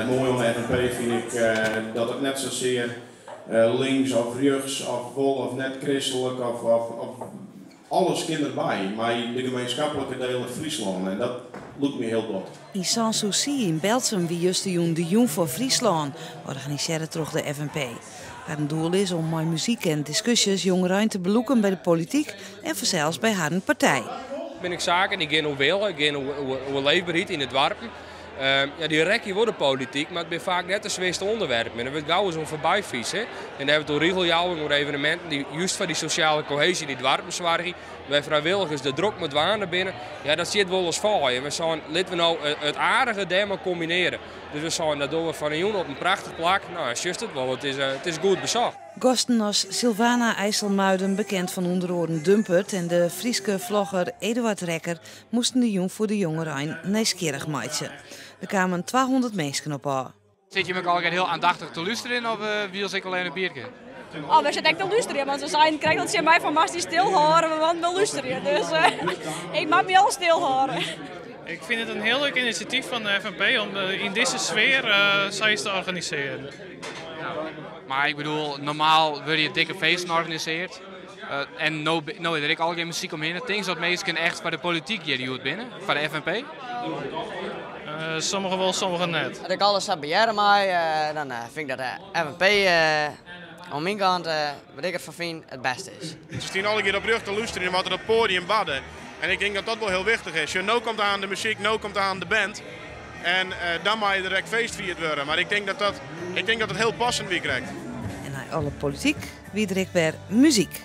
Mooi aan de FNP vind ik dat het net zozeer links of rechts of vol of net christelijk of alles kind erbij, maar de gemeenschappelijke delen Friesland en dat lukt me heel goed. In Sanssouci in Belsum wie juist de Jong voor Friesland organiseerde toch de FNP. Haar doel is om met muziek en discussies jongeren te beloeken bij de politiek en vanzelfs bij haar partij. Ben ik zaken die gaan hoe willen, gaan hoe leefbaarheid in het dorpen. Ja, die rekken worden politiek, maar het is vaak net een zwaarste onderwerp. En dan wordt gauw zo'n voorbijfietsen. En dan hebben we door regeljouwing voor evenementen die juist voor die sociale cohesie die dorpen zorgen. Wij vrijwilligers de druk met naar binnen. Ja, dat zit wel eens voor. We zijn, laten we nou het aardige daarmee combineren. Dus we zijn dat doen we van een jongen op een prachtig plak. Nou, juist het wel. Het is goed bezocht. Gasten als Sylvana IJsselmuiden, bekend van onder oren Dumpert, en de Frieske vlogger Eduard Rekker moesten de Jong voor de jongeren nieuwsgierig maken. Er kwamen 200 mensen op aan. Zit je me altijd heel aandachtig te luisteren of wil ik alleen een biertje? Oh, we zitten echt te luisteren, want ze zijn krijgen dat ze mij van Masti stilhouden, we want wel luisteren. Dus ik mag me al stilhouden. Ik vind het een heel leuk initiatief van de FNP om in deze sfeer zoiets te organiseren. Maar ik bedoel, normaal word je dikke feesten georganiseerd. En nu heb ik al geen muziek omheen. Denk dat mensen echt voor de politiek hier goed binnen, voor de FNP? Sommigen wel, sommigen net. Als ik alles heb beheerden mij, dan vind ik dat de FNP aan mijn kant, wat ik ervan vind, het beste is. Ze staan alle keer op rug te luisteren wat er op het podium badden. En ik denk dat dat wel heel wichtig is. Nu komt aan de muziek, nu komt aan de band. En dan mag je direct feestvierd worden. Maar ik denk dat het heel passend weer krijgt. En na alle politiek, wie direct weer muziek.